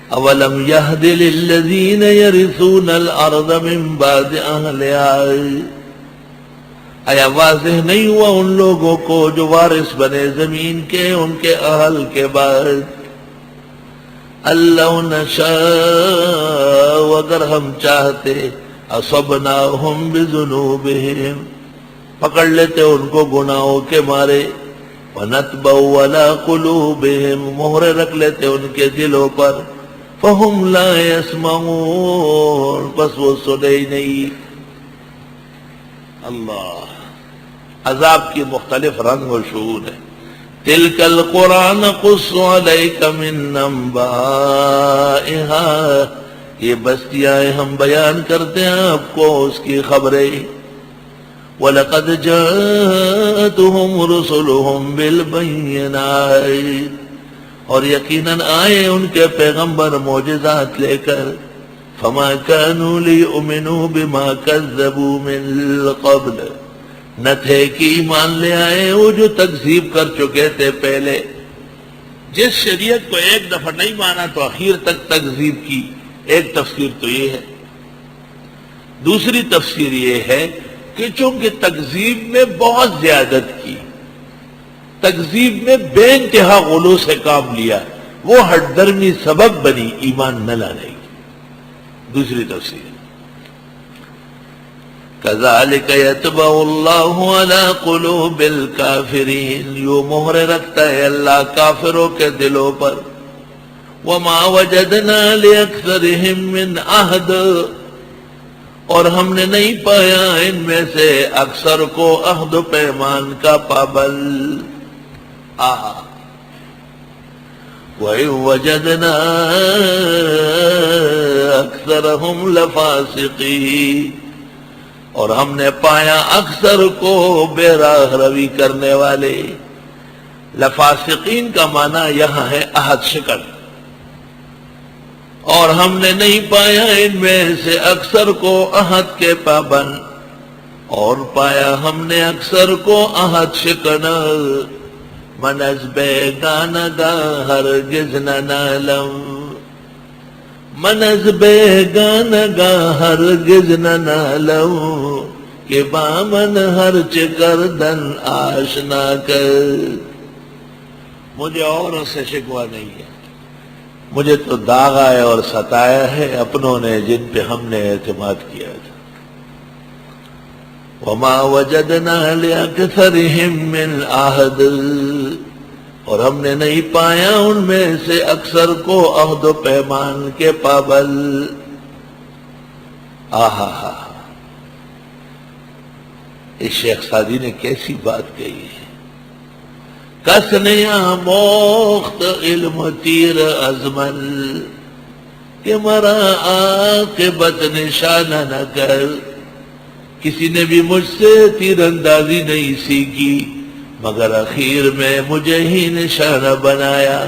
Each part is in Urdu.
اولم یہد للذین یرثون الارض من بعد اہلہا، آیا واضح نہیں ہوا ان لوگوں کو جو وارث بنے زمین کے ان کے اہل کے بعد؟ اللہ نشاء، اگر ہم چاہتے، اصبناہم بذنوبہم، پکڑ لیتے ان کو گناہوں کے مارے، وَنَتْبَعُ عَلَىٰ قُلُوبِهِمْ، مہرے رکھ لیتے ان کے دلوں پر، فَهُمْ لَا يَسْمَعُونَ، بس وہ سنے ہی نہیں۔ اللہ، عذاب کی مختلف رنگ و شعور ہے۔ تِلْكَ الْقُرَىٰ نَقُصُّ عَلَيْكَ مِنْ أَنبَائِهَا، یہ بستیاں ہم بیان کرتے ہیں آپ کو اس کی خبریں۔ وَلَقَدْ جَاءَتْهُمْ رُسُلُهُمْ بِالْبَيِّنَاتِ، اور یقیناً آئے ان کے پیغمبر معجزات لے کر، فَمَا كَانُوا لِيُؤْمِنُوا بِمَا كَذَّبُوا مِن قَبْلُ، نہ تھے کہ ایمان لے آئے وہ جو تکذیب کر چکے تھے پہلے۔ جس شریعت کو ایک دفعہ نہیں مانا تو اخیر تک تکذیب کی۔ ایک تفسیر تو یہ ہے۔ دوسری تفسیر یہ ہے کہ چونکہ تکذیب میں بہت زیادت کی، تکذیب میں بے انتہا غلو سے کام لیا، وہ ہٹ درمی سبب بنی ایمان نہ لانے کی۔ دوسری تفسیر كَذَلِكَ يَطْبَعُ اللَّهُ عَلَىٰ قُلُوبِ الْكَافِرِينَ، یوں مہرے رکھتا ہے اللہ کافروں کے دلوں پر۔ وَمَا وَجَدْنَا لِأَكْثَرِهِم مِّنْ عَهْدٍ، اور ہم نے نہیں پایا ان میں سے اکثر کو عہد و پیمان کا پابند۔ وَإِن وَجَدْنَا أَكْثَرَهُمْ لَفَاسِقِينَ، اور ہم نے پایا اکثر کو بے راہ روی کرنے والے۔ لفاسقین کا معنی یہاں ہے عہد شکن، اور ہم نے نہیں پایا ان میں سے اکثر کو عہد کے پابند، اور پایا ہم نے اکثر کو عہد شکن۔ من از بیگانگا ہرگز نہ نالم، من از بیگانگا ہرگز نہ نالوں، کہ بامن ہر چکردن آشنا کر۔ مجھے اوروں سے شکوہ نہیں ہے، مجھے تو داغا ہے اور ستایا ہے اپنوں نے جن پہ ہم نے اعتماد کیا تھا۔ وَمَا وَجَدْنَا لِأَكْثَرِهِم مِّنْ عَهْدٍ، اور ہم نے نہیں پایا ان میں سے اکثر کو عہد و پیمان کے پابند۔ آہا، اس شیخ سعدی نے کیسی بات کہی ہے۔ کس نے آموخت علم تیر ازمن، کہ مرا عاقبت نشانہ نہ کر، کسی نے بھی مجھ سے تیر اندازی نہیں سیکھی مگر اخیر میں مجھے ہی نشانہ بنایا۔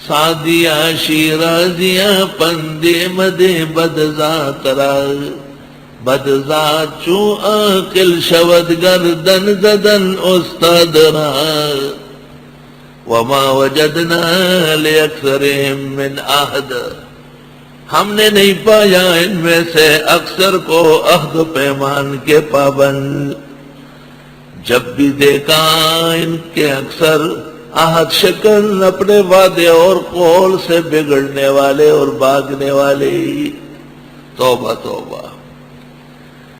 سعدیہ شیرازیہ پندے مدے بدذات را، بدذات چو عاقل شود گردن زدن استاد را۔ وما وجدنا لأکثرهم من عہد، ہم نے نہیں پایا ان میں سے اکثر کو عہد و پیمان کے پابند۔ جب بھی دیکھا ان کے اکثر عہد شکن، اپنے وعدے اور قول سے بگڑنے والے اور بھاگنے والے۔ توبہ توبہ۔